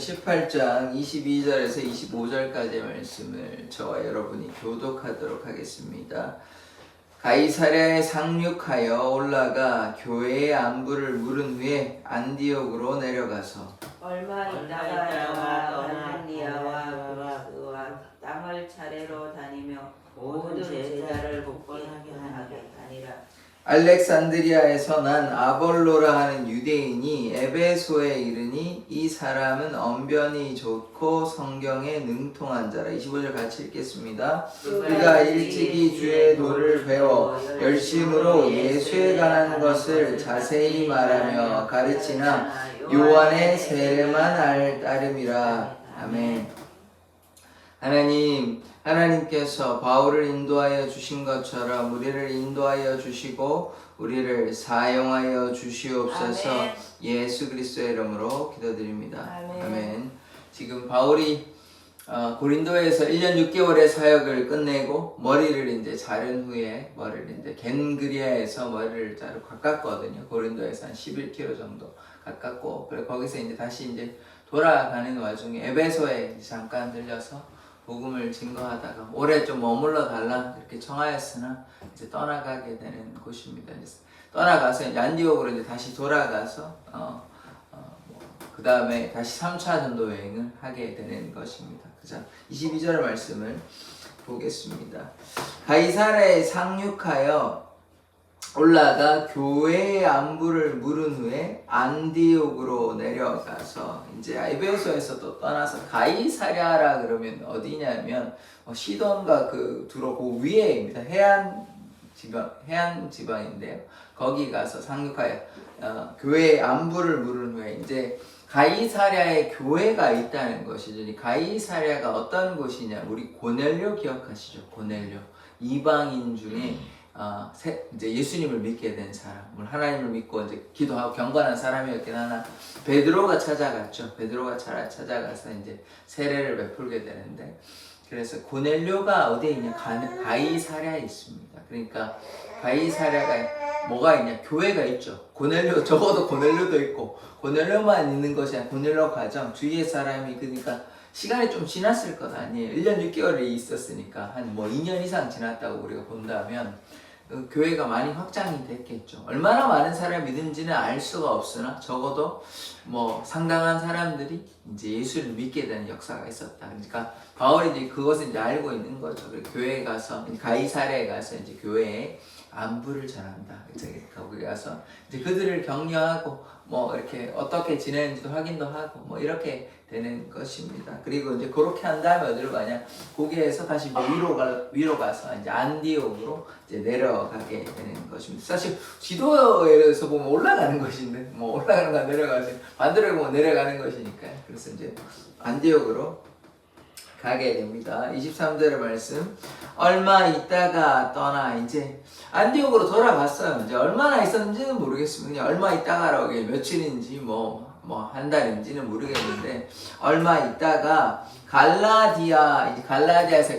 18장 22절에서 25절까지의 말씀을 저와 여러분이 교독하도록 하겠습니다. 가이사랴에 상륙하여 올라가 교회의 안부를 물은 후에 안디옥으로 내려가서 얼마 있다가 갈릴리아와 그리스와 땅을 차례로 다니며 모든 제자를 복권하게 하니라. 알렉산드리아에서 난 아볼로라 하는 유대인이 에베소에 이르니 이 사람은 언변이 좋고 성경에 능통한 자라. 25절 같이 읽겠습니다. 그가 일찍이 주의 도를 배워 열심으로 예수에 관한 것을 자세히 말하며 가르치나 요한의 세례만 알 따름이라. 아멘. 하나님께서 바울을 인도하여 주신 것처럼 우리를 인도하여 주시고 우리를 사용하여 주시옵소서. 아멘. 예수 그리스도의 이름으로 기도드립니다. 아멘. 지금 바울이 고린도에서 1년 6개월의 사역을 끝내고 머리를 이제 자른 후에 머리를 이제 겐그리아에서 머리를 자르고 가깝거든요. 고린도에서 한 11km 정도 가깝고, 그래 거기서 이제 다시 이제 돌아가는 와중에 에베소에 잠깐 들려서 복음을 증거하다가 오래 좀 머물러 달라 이렇게 청하였으나 이제 떠나가게 되는 곳입니다. 떠나가서 이제 안디옥으로 이제 다시 돌아가서 그 다음에 다시 3차 전도 여행을 하게 되는 것입니다. 그죠? 22절 말씀을 보겠습니다. 가이사랴에 상륙하여 올라가 교회의 안부를 물은 후에 안디옥으로 내려가서 이제 에베소에서 또 떠나서 가이사랴라 그러면 어디냐면 시돈과 그 두로 그 위에입니다. 해안 지방인데요. 거기 가서 상륙하여 교회의 안부를 물은 후에 이제 가이사랴에 교회가 있다는 것이죠. 가이사랴가 어떤 곳이냐? 우리 고넬료 기억하시죠? 고넬료 이방인 중에 이제 예수님을 믿게 된 사람, 하나님을 믿고 이제 기도하고 경건한 사람이었긴 하나 베드로가 찾아갔죠. 베드로가 찾아가서 이제 세례를 베풀게 되는데, 그래서 고넬료가 어디에 있냐? 가이사랴에 있습니다. 그러니까 가이사랴가 뭐가 있냐? 교회가 있죠. 고넬료, 적어도 고넬료도 있고, 고넬료만 있는 것이 아니라 고넬료 가정 주위의 사람이, 그러니까 시간이 좀 지났을 것 아니에요. 1년 6개월이 있었으니까 한 2년 이상 지났다고 우리가 본다면 교회가 많이 확장이 됐겠죠. 얼마나 많은 사람이 믿는지는 알 수가 없으나 적어도 상당한 사람들이 이제 예수를 믿게 되는 역사가 있었다. 그러니까 바울이 이제 그것을 이제 알고 있는 거죠. 교회에 가서 가이사랴에 가서 이제 교회에 안부를 전한다. 거기 가서 이제 그들을 격려하고 이렇게 어떻게 지내는지도 확인도 하고 이렇게 되는 것입니다. 그리고 이제 그렇게 한 다음에 어디로 가냐? 거기에서 다시 위로 가서 이제 안디옥으로 이제 내려가게 되는 것입니다. 사실 지도에서 보면 올라가는 것인데 올라가는 거 내려가지 반대로 보면 내려가는 것이니까요. 그래서 이제 안디옥으로 가게 됩니다. 23절의 말씀. 얼마 있다가 떠나 이제 안디옥으로 돌아갔어요. 이제 얼마나 있었는지는 모르겠습니다. 그냥 얼마 있다가라고 며칠인지 한 달인지는 모르겠는데 얼마 있다가 갈라디아에서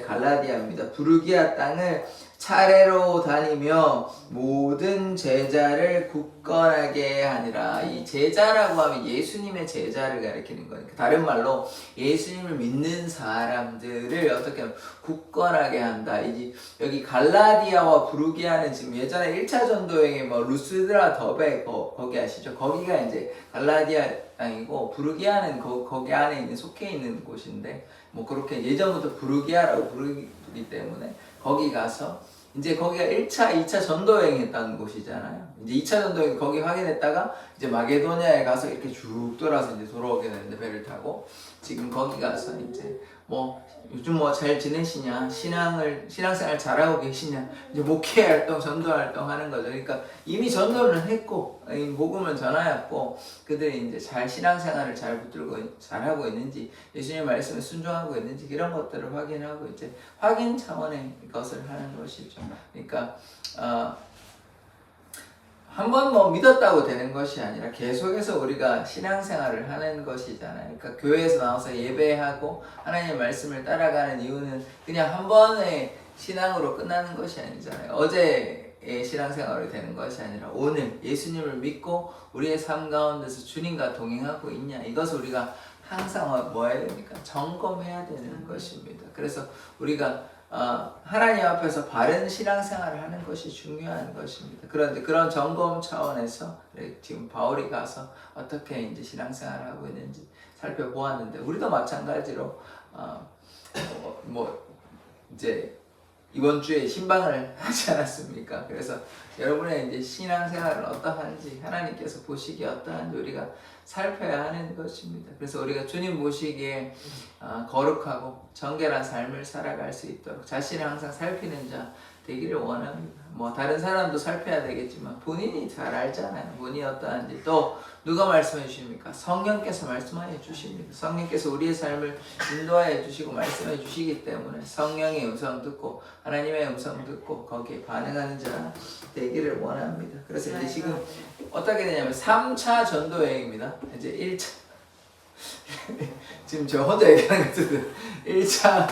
갈라디아입니다. 부르기아 땅을 차례로 다니며 모든 제자를 굳건하게 하니라. 이 제자라고 하면 예수님의 제자를 가리키는 거니까 다른 말로 예수님을 믿는 사람들을 어떻게 하면 굳건하게 한다. 여기 갈라디아와 부르기아는 지금 예전에 1차 전도여행에 루스드라 더베 거기 아시죠? 거기가 이제 갈라디아 땅이고 부르기아는 거기 안에 있는 속해 있는 곳인데 그렇게 예전부터 부르기아라고 부르기 때문에 거기 가서 이제 거기가 1차, 2차 전도여행 했다는 곳이잖아요. 이제 2차 전도여행 거기 확인했다가 이제 마게도냐에 가서 이렇게 쭉 돌아서 이제 돌아오게 되는데 배를 타고 지금 거기 가서 이제 요즘 잘 지내시냐? 신앙생활 잘하고 계시냐? 이제 목회 활동, 전도 활동 하는 거죠. 그러니까 이미 전도를 했고, 복음을 전하였고, 그들이 이제 신앙생활을 잘 붙들고 잘하고 있는지, 예수님의 말씀에 순종하고 있는지, 이런 것들을 확인하고 이제 확인 차원의 것을 하는 것이죠. 그러니까, 한번 믿었다고 되는 것이 아니라 계속해서 우리가 신앙생활을 하는 것이잖아요. 그러니까 교회에서 나와서 예배하고 하나님의 말씀을 따라가는 이유는 그냥 한 번의 신앙으로 끝나는 것이 아니잖아요. 어제의 신앙생활이 되는 것이 아니라 오늘 예수님을 믿고 우리의 삶 가운데서 주님과 동행하고 있냐, 이것을 우리가 항상 뭐 해야 됩니까? 점검해야 되는 것입니다. 그래서 우리가 하나님 앞에서 바른 신앙생활을 하는 것이 중요한 것입니다. 그런데 그런 점검 차원에서 지금 바울이 가서 어떻게 이제 신앙생활을 하고 있는지 살펴보았는데, 우리도 마찬가지로 뭐 이제 이번 주에 신방을 하지 않았습니까? 그래서 여러분의 이제 신앙생활은 어떠한지, 하나님께서 보시기에 어떠한지 우리가 살펴야 하는 것입니다. 그래서 우리가 주님 보시기에 거룩하고 정결한 삶을 살아갈 수 있도록 자신을 항상 살피는 자 되기를 원합니다. 뭐 다른 사람도 살펴야 되겠지만 본인이 잘 알잖아요. 본인이 어떠한지. 또 누가 말씀해 주십니까? 성령께서 말씀하여 주십니다. 성령께서 우리의 삶을 인도하여 주시고 말씀해 주시기 때문에 성령의 음성 듣고 하나님의 음성 듣고 거기에 반응하는 자 되기를 원합니다. 그래서 이제 지금 어떻게 되냐면 3차 전도 여행입니다. 이제 1차 지금 저 혼자 얘기하는 것 같은데 1차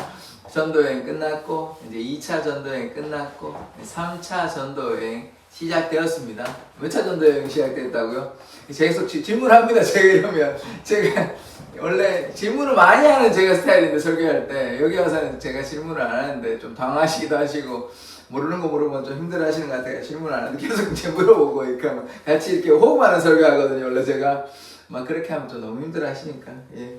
전도여행 끝났고 이제 2차 전도여행 끝났고 3차 전도여행 시작되었습니다. 몇 차 전도여행 시작됐다고요? 계속 질문합니다. 제가 이러면 제가 원래 질문을 많이 하는 제가 스타일인데, 설교할 때 여기 와서는 제가 질문을 안 하는데 좀 당하시기도 하시고 모르는 거 물으면 좀 힘들어 하시는 것 같아요. 질문을 안 하는데 계속 이제 물어보고 그러니까 같이 이렇게 호흡하는 설교하거든요. 원래 제가 막 그렇게 하면 좀 너무 힘들어 하시니까. 예.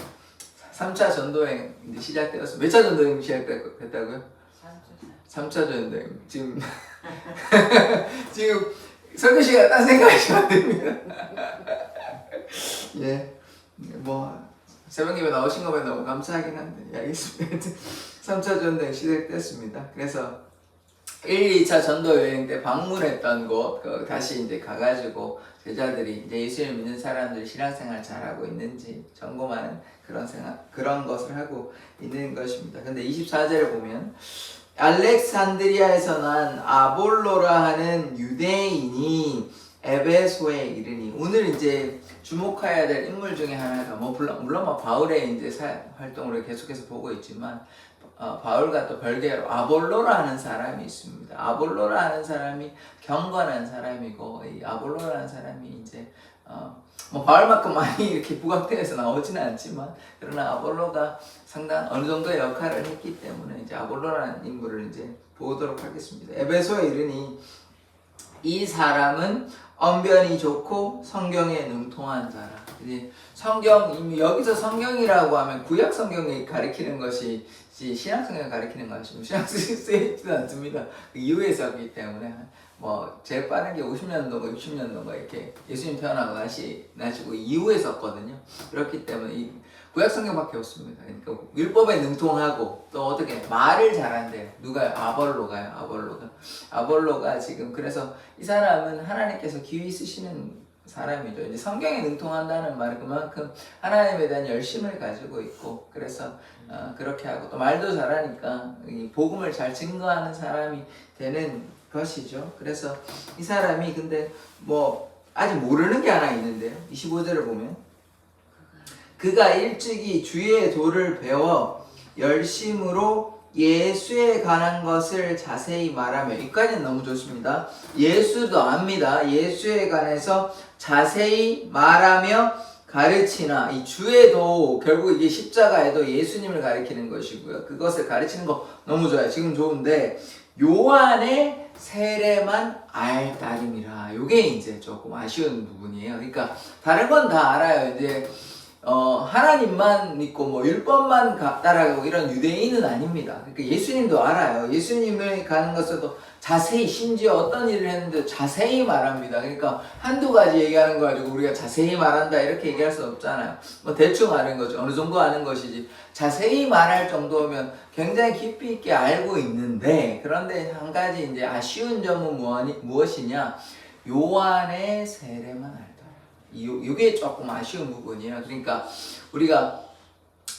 3차 전도여행 이제 시작되었어. 몇 차 전도여행 시작됐다고요? 3차 전도여행. 지금 지금 설교 시간 딴 생각하시면 안 됩니다. 예. 뭐 새벽 예배 나오신 거면 너무 감사하긴 한데, 예, 알겠습니다. 3차 전도여행 시작됐습니다. 그래서 1, 2차 전도 여행 때 방문했던 곳 다시 이제 가가지고 제자들이 이제 예수를 믿는 사람들이 신앙생활 잘하고 있는지 점검하는 그런 것을 하고 있는 것입니다. 근데 24절을 보면 알렉산드리아에서 난 아볼로라 하는 유대인이 에베소에 이르니, 오늘 이제 주목해야 될 인물 중에 하나가 물론 바울의 이제 활동을 계속해서 보고 있지만 바울과 또 별개로 아볼로라는 사람이 있습니다. 아볼로라는 사람이 경건한 사람이고, 이 아볼로라는 사람이 이제 뭐 바울만큼 많이 이렇게 부각되어서 나오지는 않지만, 그러나 아볼로가 상당 어느 정도의 역할을 했기 때문에 이제 아볼로라는 인물을 이제 보도록 하겠습니다. 에베소에 이르니 이 사람은 언변이 좋고 성경에 능통한 자라. 이제 성경, 여기서 성경이라고 하면 구약 성경이 가리키는 것이 신약 성경을 가리키는 것이 신약 성경이 쓰여있지는 않습니다. 그 이후에 썼기 때문에 뭐 제일 빠른 게 50년도가 60년도가 이렇게 예수님 태어나고 나시고 이후에 썼거든요. 그렇기 때문에 이 구약 성경밖에 없습니다. 그러니까 율법에 능통하고 또 어떻게 말을 잘한대요. 누가요? 아볼로가요. 아볼로가 지금, 그래서 이 사람은 하나님께서 기회 쓰시는 사람이죠. 이제 성경에 능통한다는 말은 그만큼 하나님에 대한 열심을 가지고 있고, 그래서 그렇게 하고 또 말도 잘하니까 이 복음을 잘 증거하는 사람이 되는 것이죠. 그래서 이 사람이 근데 뭐 아직 모르는 게 하나 있는데요. 25절을 보면 그가 일찍이 주의 도를 배워 열심으로 예수에 관한 것을 자세히 말하며, 여기까지는 너무 좋습니다. 예수도 압니다. 예수에 관해서 자세히 말하며 가르치나, 이 주에도 결국 이게 십자가에도 예수님을 가리키는 것이고요. 그것을 가르치는 거 너무 좋아요. 지금 좋은데 요한의 세례만 알 따름이라. 요게 이제 조금 아쉬운 부분이에요. 그러니까 다른 건 다 알아요. 이제 하나님만 믿고 뭐 율법만 따라가고 이런 유대인은 아닙니다. 그러니까 예수님도 알아요. 예수님을 가는 것에도 자세히, 심지어 어떤 일을 했는데 자세히 말합니다. 그러니까 한두 가지 얘기하는 거 가지고 우리가 자세히 말한다 이렇게 얘기할 수 없잖아요. 뭐 대충 아는 거죠. 어느 정도 아는 것이지. 자세히 말할 정도면 굉장히 깊이 있게 알고 있는데, 그런데 한 가지 이제 아쉬운 점은 무엇이냐? 요한의 세례만 알다. 이게 조금 아쉬운 부분이에요. 그러니까 우리가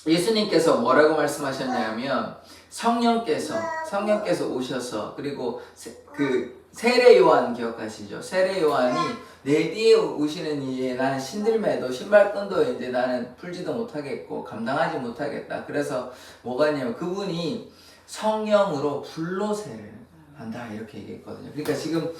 예수님께서 뭐라고 말씀하셨냐면 성령께서 오셔서, 그리고 그 세례 요한 기억하시죠? 세례 요한이 내 뒤에 오시는 이에 나는 신들매도 신발끈도 이제 나는 풀지도 못하겠고 감당하지 못하겠다. 그래서 뭐가 있냐면 그분이 성령으로 불로 세례를 한다 이렇게 얘기했거든요. 그러니까 지금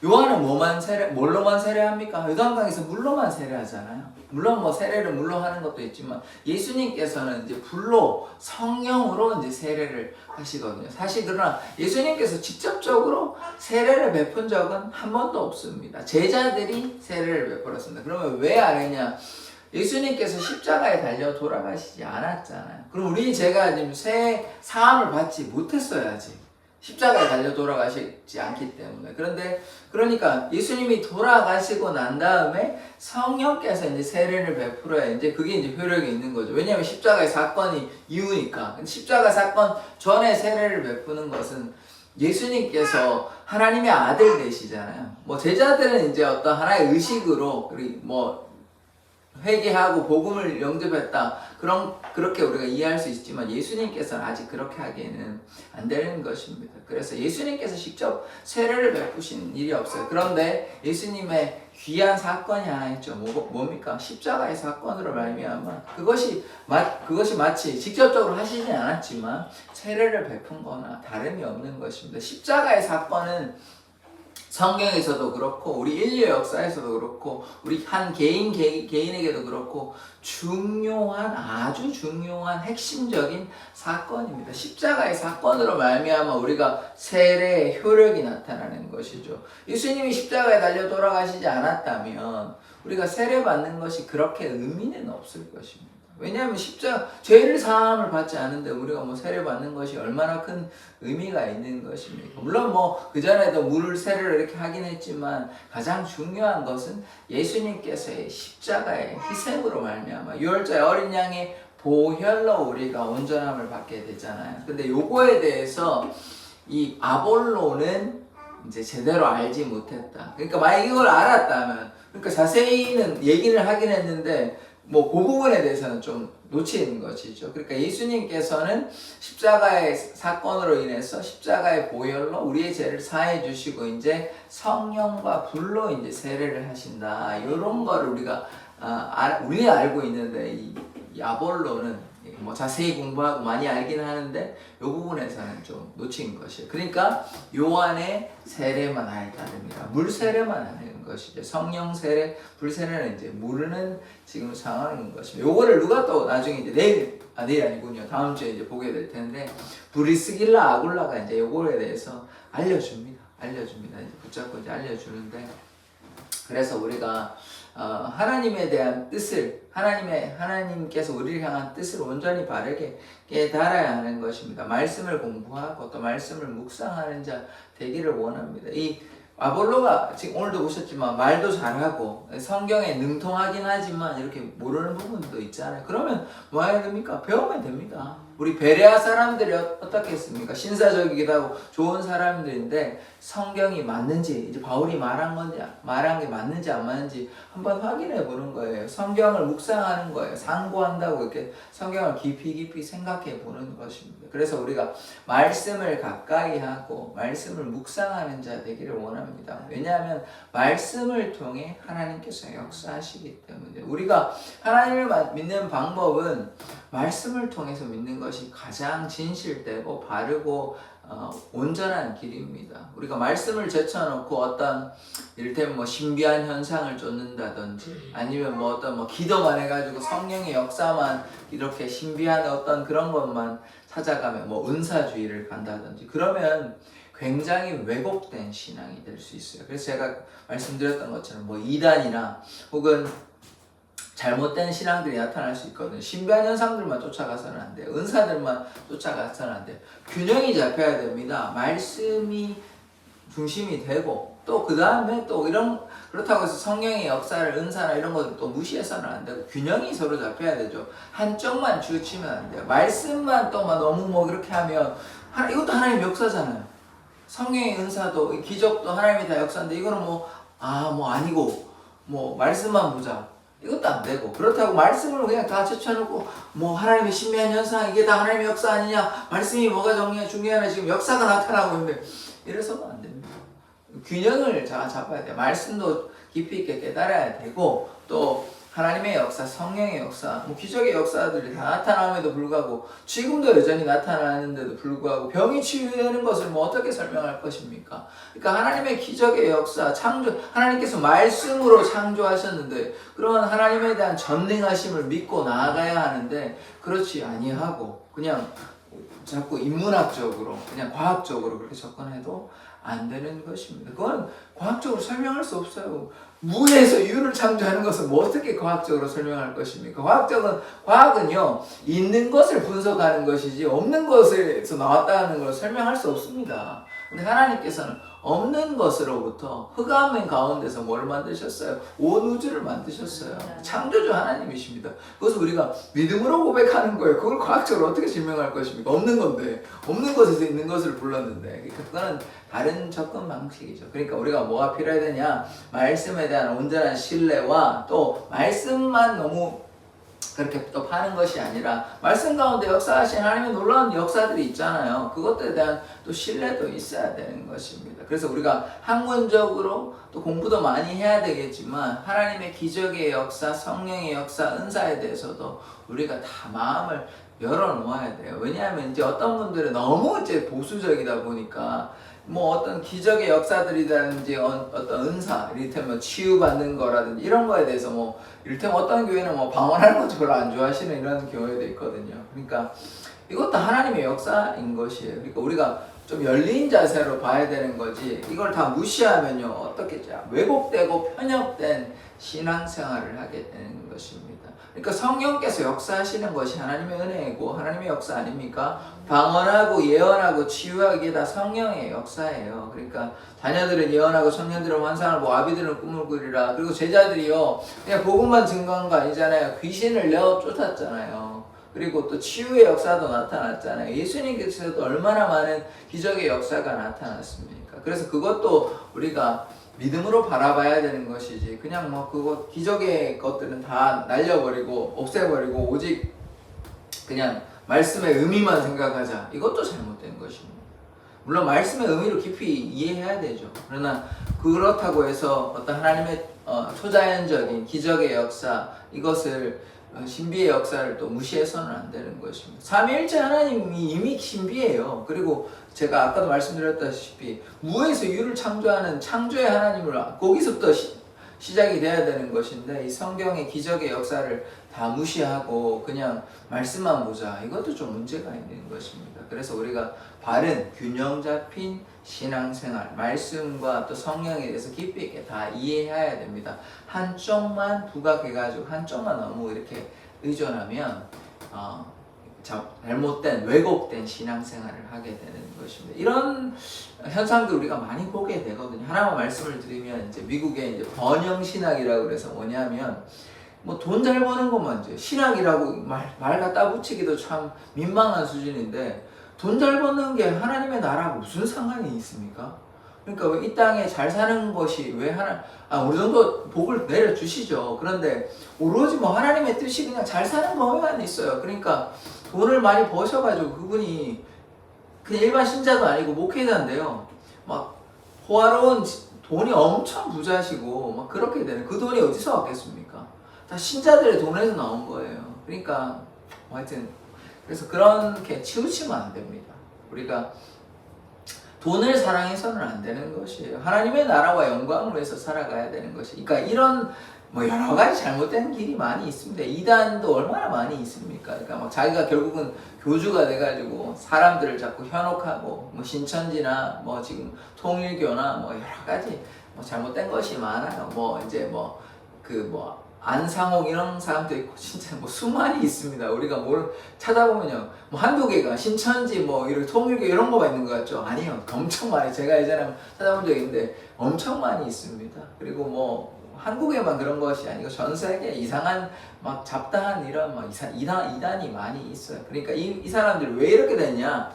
요한은 뭘로만 세례합니까? 요단강에서 물로만 세례하잖아요. 물론 뭐 세례를 물로 하는 것도 있지만 예수님께서는 이제 불로 성령으로 이제 세례를 하시거든요. 사실 그러나 예수님께서 직접적으로 세례를 베푼 적은 한 번도 없습니다. 제자들이 세례를 베풀었습니다. 그러면 왜 안 했냐? 예수님께서 십자가에 달려 돌아가시지 않았잖아요. 그럼 제가 지금 새 사함을 받지 못했어야지. 십자가에 달려 돌아가시지 않기 때문에. 그러니까 예수님이 돌아가시고 난 다음에 성령께서 이제 세례를 베풀어야 이제 그게 이제 효력이 있는 거죠. 왜냐하면 십자가의 사건이 이유니까. 십자가 사건 전에 세례를 베푸는 것은 예수님께서 하나님의 아들 되시잖아요. 뭐 제자들은 이제 어떤 하나의 의식으로 뭐 회개하고 복음을 영접했다. 그렇게 우리가 이해할 수 있지만 예수님께서는 아직 그렇게 하기에는 안 되는 것입니다. 그래서 예수님께서 직접 세례를 베푸신 일이 없어요. 그런데 예수님의 귀한 사건이 하나 있죠. 뭡니까? 십자가의 사건으로 말미암아 그것이 마치 직접적으로 하시지 않았지만 세례를 베푼 거나 다름이 없는 것입니다. 십자가의 사건은 성경에서도 그렇고 우리 인류 역사에서도 그렇고 우리 한 개인에게도 그렇고 아주 중요한 핵심적인 사건입니다. 십자가의 사건으로 말미암아 우리가 세례의 효력이 나타나는 것이죠. 예수님이 십자가에 달려 돌아가시지 않았다면 우리가 세례 받는 것이 그렇게 의미는 없을 것입니다. 왜냐하면 죄를 사함을 받지 않는데 우리가 뭐 세례 받는 것이 얼마나 큰 의미가 있는 것입니까? 물론 뭐 그전에도 물 세례를 이렇게 하긴 했지만 가장 중요한 것은 예수님께서의 십자가의 희생으로 말미암아 유월절 어린 양의 보혈로 우리가 온전함을 받게 되잖아요. 근데 요거에 대해서 이 아볼로는 이제 제대로 알지 못했다. 그러니까 만약 이걸 알았다면, 그러니까 자세히는 얘기를 하긴 했는데 뭐 그 부분에 대해서는 좀 놓치는 것이죠. 그러니까 예수님께서는 십자가의 사건으로 인해서 십자가의 보혈로 우리의 죄를 사해 주시고 이제 성령과 불로 이제 세례를 하신다. 이런 거를 우리가 알고 있는데 이 아볼로는 뭐 자세히 공부하고 많이 알긴 하는데 이 부분에서는 좀 놓친 것이에요. 그러니까 요한의 세례만 알다릅니다. 물 세례만 하는 것이죠. 성령 세례, 불 세례는 이제 모르는 지금 상황인 것입니다. 요거를 누가 또 나중에 이제 내일 아니군요. 다음 주에 이제 보게 될 텐데 브리스길라 아굴라가 이제 요거에 대해서 알려줍니다. 이제 붙잡고 이제 알려주는데, 그래서 우리가 하나님에 대한 뜻을 하나님께서 우리를 향한 뜻을 온전히 바르게 깨달아야 하는 것입니다. 말씀을 공부하고 또 말씀을 묵상하는 자 되기를 원합니다. 이 아볼로가 지금 오늘도 보셨지만 말도 잘하고 성경에 능통하긴 하지만 이렇게 모르는 부분도 있잖아요. 그러면 뭐 해야 됩니까? 배우면 됩니다. 우리 베레아 사람들이 어떻게 했습니까? 신사적이기도 하고 좋은 사람들인데 성경이 맞는지, 이제 바울이 말한 게 맞는지 안 맞는지 한번 확인해 보는 거예요. 성경을 묵상하는 거예요. 상고한다고 이렇게 성경을 깊이 생각해 보는 것입니다. 그래서 우리가 말씀을 가까이 하고 말씀을 묵상하는 자 되기를 원합니다. 왜냐하면 말씀을 통해 하나님께서 역사하시기 때문에 우리가 하나님을 믿는 방법은 말씀을 통해서 믿는 것이 가장 진실되고 바르고 온전한 길입니다. 우리가 말씀을 제쳐놓고 어떤 이를테면 뭐 신비한 현상을 쫓는다든지 아니면 뭐 어떤 뭐 기도만 해가지고 성령의 역사만 이렇게 신비한 어떤 그런 것만 찾아가면 뭐 은사주의를 간다든지 그러면 굉장히 왜곡된 신앙이 될 수 있어요. 그래서 제가 말씀드렸던 것처럼 뭐 이단이나 혹은 잘못된 신앙들이 나타날 수 있거든요. 신비한 현상들만 쫓아가서는 안 돼요. 은사들만 쫓아가서는 안 돼요. 균형이 잡혀야 됩니다. 말씀이 중심이 되고 또 그 다음에 또 그렇다고 해서 성령의 역사를 은사나 이런 것들 또 무시해서는 안 되고 균형이 서로 잡혀야 되죠. 한쪽만 치우치면 안 돼요. 말씀만 또 막 너무 뭐 그렇게 하면 이것도 하나님의 역사잖아요. 성령의 은사도 기적도 하나님이 다 역사인데 이거는 뭐 아니고 뭐 말씀만 보자. 이것도 안 되고, 그렇다고 말씀을 그냥 다 제쳐놓고 뭐 하나님의 신비한 현상 이게 다 하나님의 역사 아니냐, 말씀이 뭐가 중요하냐, 지금 역사가 나타나고 있는데 이래서는 안 됩니다. 균형을 잘 잡아야 돼요. 말씀도 깊이 있게 깨달아야 되고 또 하나님의 역사, 성령의 역사, 뭐 기적의 역사들이 다 나타남에도 불구하고 지금도 여전히 나타나는데도 불구하고 병이 치유되는 것을 뭐 어떻게 설명할 것입니까? 그러니까 하나님의 기적의 역사, 창조, 하나님께서 말씀으로 창조하셨는데 그런 하나님에 대한 전능하심을 믿고 나아가야 하는데 그렇지 아니하고 그냥 자꾸 인문학적으로 그냥 과학적으로 그렇게 접근해도 안 되는 것입니다. 그건 과학적으로 설명할 수 없어요. 무에서 유를 창조하는 것은 뭐 어떻게 과학적으로 설명할 것입니까? 과학은요 있는 것을 분석하는 것이지 없는 것에서 나왔다는 걸 설명할 수 없습니다. 근데 하나님께서는 없는 것으로부터 흑암의 가운데서 뭘 만드셨어요? 온 우주를 만드셨어요. 창조주 하나님이십니다. 그것을 우리가 믿음으로 고백하는 거예요. 그걸 과학적으로 어떻게 증명할 것입니까? 없는 건데 없는 것에서 있는 것을 불렀는데 그거는 다른 접근 방식이죠. 그러니까 우리가 뭐가 필요해야 되냐? 말씀에 대한 온전한 신뢰와 또 말씀만 너무 그렇게 또 파는 것이 아니라 말씀 가운데 역사하신 하나님의 놀라운 역사들이 있잖아요. 그것들에 대한 또 신뢰도 있어야 되는 것입니다. 그래서 우리가 학문적으로 또 공부도 많이 해야 되겠지만 하나님의 기적의 역사, 성령의 역사, 은사에 대해서도 우리가 다 마음을 열어놓아야 돼요. 왜냐하면 이제 어떤 분들은 너무 이제 보수적이다 보니까 뭐 어떤 기적의 역사들이라든지 어떤 은사, 이를테면 치유받는 거라든지 이런 거에 대해서 뭐 이를테면 어떤 교회는 뭐 방언하는 것도 별로 안 좋아하시는 이런 교회도 있거든요. 그러니까 이것도 하나님의 역사인 것이에요. 그러니까 우리가 좀 열린 자세로 봐야 되는 거지 이걸 다 무시하면요 어떻게 왜곡되고 편협된 신앙생활을 하게 되는 것입니다. 그러니까 성령께서 역사하시는 것이 하나님의 은혜이고 하나님의 역사 아닙니까? 방언하고 예언하고 치유하기에 다 성령의 역사예요. 그러니까 자녀들은 예언하고 청년들은 환상을 보고 아비들은 꿈을 꾸리라. 그리고 제자들이요 그냥 복음만 증거한 거 아니잖아요. 귀신을 내어 쫓았잖아요. 그리고 또 치유의 역사도 나타났잖아요. 예수님께서도 얼마나 많은 기적의 역사가 나타났습니까? 그래서 그것도 우리가 믿음으로 바라봐야 되는 것이지 그냥 뭐 그거 기적의 것들은 다 날려버리고 없애버리고 오직 그냥 말씀의 의미만 생각하자. 이것도 잘못된 것입니다. 물론 말씀의 의미를 깊이 이해해야 되죠. 그러나 그렇다고 해서 어떤 하나님의 초자연적인 기적의 역사 이것을 신비의 역사를 또 무시해서는 안 되는 것입니다. 삼위일체 하나님이 이미 신비해요. 그리고 제가 아까도 말씀드렸다시피 무에서 유를 창조하는 창조의 하나님을 거기서부터 시작이 돼야 되는 것인데 이 성경의 기적의 역사를 다 무시하고 그냥 말씀만 보자. 이것도 좀 문제가 있는 것입니다. 그래서 우리가 바른 균형 잡힌 신앙생활, 말씀과 또 성령에 대해서 깊이 있게 다 이해해야 됩니다. 한쪽만 부각해가지고 한쪽만 너무 이렇게 의존하면 잘못된 왜곡된 신앙생활을 하게 되는 것입니다. 이런 현상들 우리가 많이 보게 되거든요. 하나만 말씀을 드리면 이제 미국의 이제 번영 신학이라고 그래서 뭐냐면 뭐 돈 잘 버는 것만 이제 신학이라고 말 갖다 붙이기도 참 민망한 수준인데 돈 잘 버는 게 하나님의 나라하고 무슨 상관이 있습니까? 그러니까 이 땅에 잘 사는 것이 왜 어느 정도 복을 내려주시죠. 그런데 오로지 뭐 하나님의 뜻이 그냥 잘 사는 거만 있어요. 그러니까 돈을 많이 버셔가지고 그분이 그냥 일반 신자도 아니고 목회자인데요. 막 호화로운 돈이 엄청 부자시고 막 그렇게 되는 그 돈이 어디서 왔겠습니까? 다 신자들의 돈에서 나온 거예요. 그러니까 하여튼 그래서 그렇게 치우치면 안 됩니다. 우리가 돈을 사랑해서는 안 되는 것이에요. 하나님의 나라와 영광을 위해서 살아가야 되는 것이. 그러니까 이런 뭐 여러 가지 잘못된 길이 많이 있습니다. 이단도 얼마나 많이 있습니까? 그러니까 막 자기가 결국은 교주가 돼가지고 사람들을 자꾸 현혹하고 뭐 신천지나 뭐 지금 통일교나 뭐 여러 가지 뭐 잘못된 것이 많아요. 뭐 이제 안상홍 이런 사람도 있고 진짜 뭐 수많이 있습니다. 우리가 뭘 찾아보면요 뭐 한두 개가 신천지 뭐 이런 통일교 이런 거가 있는 것 같죠? 아니요, 엄청 많이. 제가 예전에 찾아본 적이 있는데 엄청 많이 있습니다. 그리고 뭐 한국에만 그런 것이 아니고 전 세계 이상한 막 잡다한 이런 막 이단이 많이 있어요. 그러니까 이 사람들이 왜 이렇게 됐냐?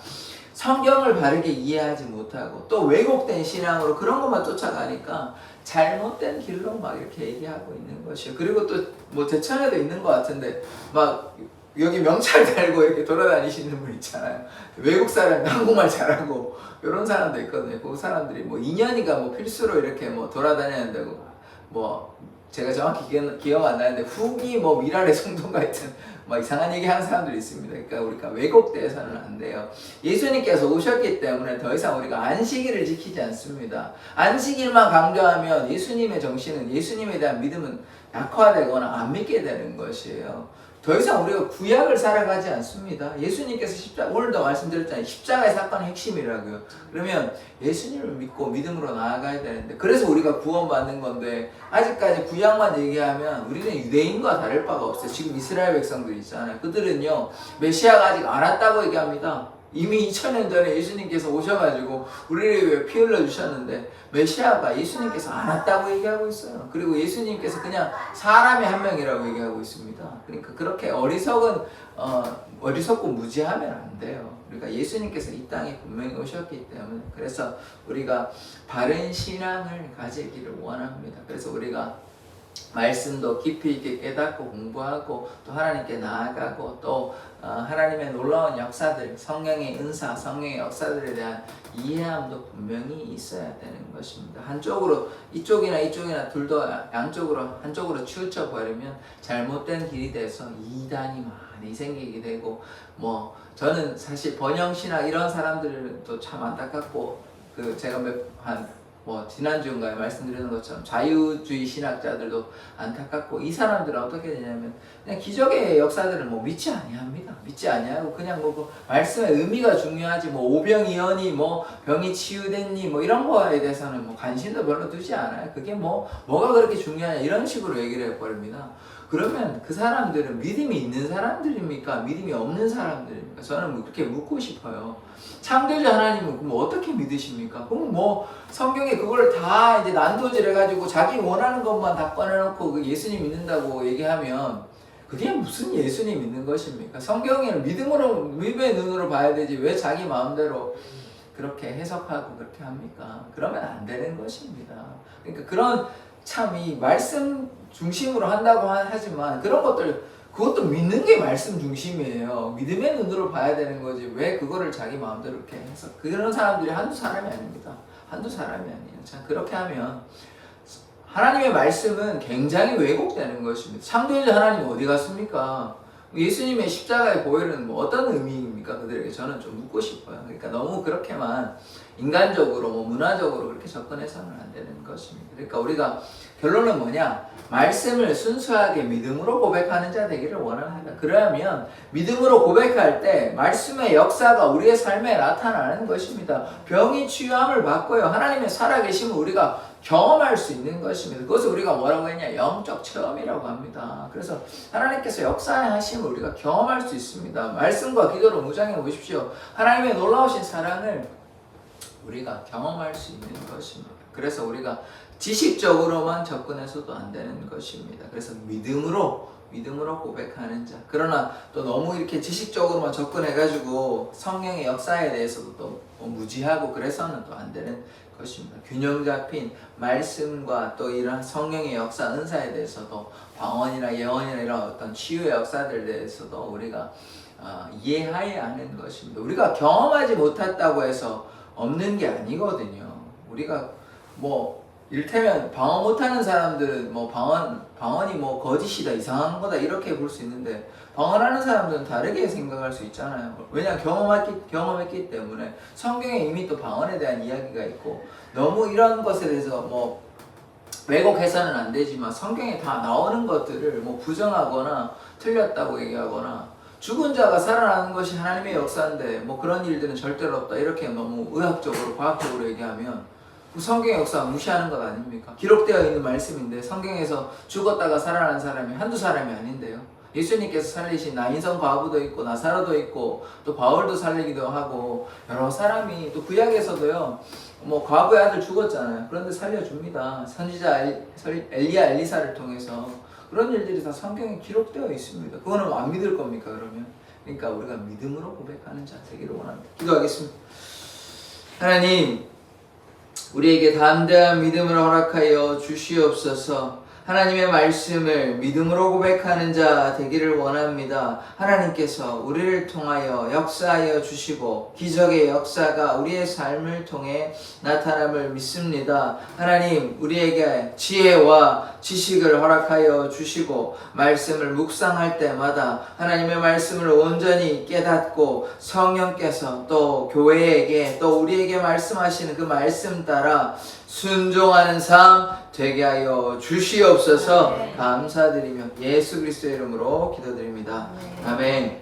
성경을 바르게 이해하지 못하고 또 왜곡된 신앙으로 그런 것만 쫓아가니까 잘못된 길로 막 이렇게 얘기하고 있는 것이에요. 그리고 또 뭐 대천에도 있는 것 같은데 막 여기 명찰 달고 이렇게 돌아다니시는 분 있잖아요. 외국 사람 한국말 잘하고 이런 사람도 있거든요. 그 사람들이 뭐 2년이가 뭐 필수로 이렇게 뭐 돌아다녀야 된다고 뭐 제가 정확히 기억 안 나는데 후기 뭐 미랄의 성도가 있든 뭐 이상한 얘기 하는 사람들이 있습니다. 그러니까 우리가 왜곡돼서는 안 돼요. 예수님께서 오셨기 때문에 더 이상 우리가 안식일을 지키지 않습니다. 안식일만 강조하면 예수님의 정신은, 예수님에 대한 믿음은 약화되거나 안 믿게 되는 것이에요. 더 이상 우리가 구약을 살아가지 않습니다. 예수님께서 오늘도 말씀드렸잖아요. 십자가의 사건의 핵심이라고요. 그러면 예수님을 믿고 믿음으로 나아가야 되는데, 그래서 우리가 구원받는 건데, 아직까지 구약만 얘기하면 우리는 유대인과 다를 바가 없어요. 지금 이스라엘 백성들 있잖아요. 그들은요, 메시아가 아직 안 왔다고 얘기합니다. 이미 2000년 전에 예수님께서 오셔가지고 우리를 위해 피 흘려주셨는데, 메시아가 예수님께서 안 왔다고 얘기하고 있어요. 그리고 예수님께서 그냥 사람의 한 명이라고 얘기하고 있습니다. 그러니까 그렇게 어리석고 무지하면 안 돼요. 그러니까 예수님께서 이 땅에 분명히 오셨기 때문에, 그래서 우리가 바른 신앙을 가지기를 원합니다. 그래서 우리가 말씀도 깊이 있게 깨닫고 공부하고, 또 하나님께 나아가고, 또 하나님의 놀라운 역사들, 성령의 은사, 성령의 역사들에 대한 이해함도 분명히 있어야 되는 것입니다. 한쪽으로, 이쪽이나 둘도 양쪽으로, 한쪽으로 치우쳐 버리면 잘못된 길이 돼서 이단이 많이 생기게 되고, 뭐 저는 사실 번영신학 이런 사람들도 참 안타깝고, 제가 지난주인가에 말씀드리는 것처럼 자유주의 신학자들도 안타깝고, 이 사람들은 어떻게 되냐면 그냥 기적의 역사들을 믿지 아니합니다. 믿지 아니하고 그냥 말씀의 의미가 중요하지, 오병이어니 병이 치유됐니 이런 거에 대해서는 관심도 별로 두지 않아요. 그게 뭐가 그렇게 중요하냐 이런 식으로 얘기를 해버립니다. 그러면 그 사람들은 믿음이 있는 사람들입니까? 믿음이 없는 사람들입니까? 저는 그렇게 묻고 싶어요. 창조주 하나님은 그럼 어떻게 믿으십니까? 그럼 성경에 그걸 다 이제 난도질 해가지고 자기 원하는 것만 다 꺼내놓고 예수님 믿는다고 얘기하면 그게 무슨 예수님 믿는 것입니까? 성경에는 믿음의 눈으로 봐야 되지 왜 자기 마음대로 그렇게 해석하고 그렇게 합니까? 그러면 안 되는 것입니다. 그러니까 그런 이 말씀 중심으로 한다고 하지만 그런 그것도 믿는 게 말씀 중심이에요. 믿음의 눈으로 봐야 되는 거지 왜 그거를 자기 마음대로 이렇게 해서, 그런 사람들이 한두 사람이 아닙니다. 한두 사람이 아니에요. 자, 그렇게 하면 하나님의 말씀은 굉장히 왜곡되는 것입니다. 창조주 하나님 어디 갔습니까? 예수님의 십자가의 보혈은 어떤 의미입니까? 그들에게 저는 좀 묻고 싶어요. 그러니까 너무 그렇게만 인간적으로 문화적으로 그렇게 접근해서는 안 되는 것입니다. 그러니까 우리가 결론은 뭐냐? 말씀을 순수하게 믿음으로 고백하는 자 되기를 원합니다. 그러면 믿음으로 고백할 때 말씀의 역사가 우리의 삶에 나타나는 것입니다. 병이 치유함을 받고요. 하나님의 살아계심을 우리가 경험할 수 있는 것입니다. 그것을 우리가 뭐라고 했냐? 영적 체험이라고 합니다. 그래서 하나님께서 역사하심을 우리가 경험할 수 있습니다. 말씀과 기도로 무장해 보십시오. 하나님의 놀라우신 사랑을 우리가 경험할 수 있는 것입니다. 그래서 우리가 지식적으로만 접근해서도 안 되는 것입니다. 그래서 믿음으로 고백하는 자. 그러나 또 너무 이렇게 지식적으로만 접근해가지고 성령의 역사에 대해서도 또 무지하고 그래서는 또 안 되는 것입니다. 균형 잡힌 말씀과 또 이런 성령의 역사, 은사에 대해서도 방언이나 예언이나 이런 어떤 치유의 역사들에 대해서도 우리가 이해해야 하는 것입니다. 우리가 경험하지 못했다고 해서 없는 게 아니거든요. 우리가 이를테면 방언 못하는 사람들은 방언이 거짓이다, 이상한 거다 이렇게 볼 수 있는데, 방언하는 사람들은 다르게 생각할 수 있잖아요. 왜냐하면 경험했기 때문에. 성경에 이미 또 방언에 대한 이야기가 있고, 너무 이런 것에 대해서 왜곡해서는 안 되지만 성경에 다 나오는 것들을 부정하거나 틀렸다고 얘기하거나, 죽은 자가 살아나는 것이 하나님의 역사인데 그런 일들은 절대로 없다 이렇게 너무 의학적으로 과학적으로 얘기하면 성경의 역사 무시하는 것 아닙니까? 기록되어 있는 말씀인데 성경에서 죽었다가 살아난 사람이 한두 사람이 아닌데요. 예수님께서 살리신 나인성 과부도 있고 나사로도 있고 또 바울도 살리기도 하고 여러 사람이, 또 구약에서도요 과부의 아들 죽었잖아요. 그런데 살려줍니다. 선지자 엘리야 엘리사를 통해서. 그런 일들이 다 성경에 기록되어 있습니다. 그거는 안 믿을 겁니까 그러면? 그러니까 우리가 믿음으로 고백하는 자 되기를 원합니다. 기도하겠습니다. 하나님, 우리에게 담대한 믿음을 허락하여 주시옵소서. 하나님의 말씀을 믿음으로 고백하는 자 되기를 원합니다. 하나님께서 우리를 통하여 역사하여 주시고 기적의 역사가 우리의 삶을 통해 나타남을 믿습니다. 하나님 우리에게 지혜와 지식을 허락하여 주시고 말씀을 묵상할 때마다 하나님의 말씀을 온전히 깨닫고 성령께서 또 교회에게 또 우리에게 말씀하시는 그 말씀 따라 순종하는 삶 되게 하여 주시옵소서. 감사드리며 예수 그리스도의 이름으로 기도드립니다. 아멘.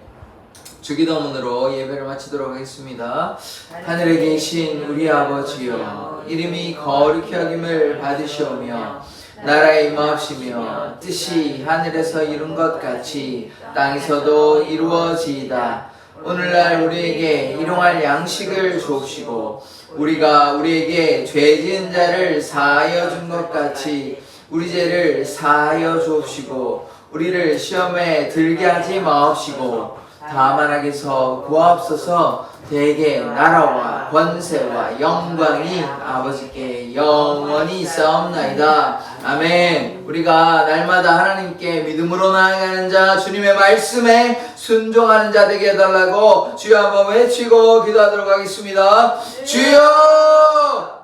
주기도문으로 예배를 마치도록 하겠습니다. 하늘에 계신 우리 아버지여, 이름이 거룩히 여김을 받으시오며 나라에 임하옵시며 뜻이 하늘에서 이룬 것 같이 땅에서도 이루어지이다. 오늘날 우리에게 일용할 양식을 주옵시고 우리가 우리에게 죄 지은 자를 사하여 준 것 같이 우리 죄를 사하여 주옵시고 우리를 시험에 들게 하지 마옵시고 다만 악에서 구하옵소서. 대개 나라와 권세와 영광이 아버지께 영원히 있사옵나이다. 아멘. 우리가 날마다 하나님께 믿음으로 나아가는 자, 주님의 말씀에 순종하는 자 되게 해달라고 주여 한번 외치고 기도하도록 하겠습니다. 주여!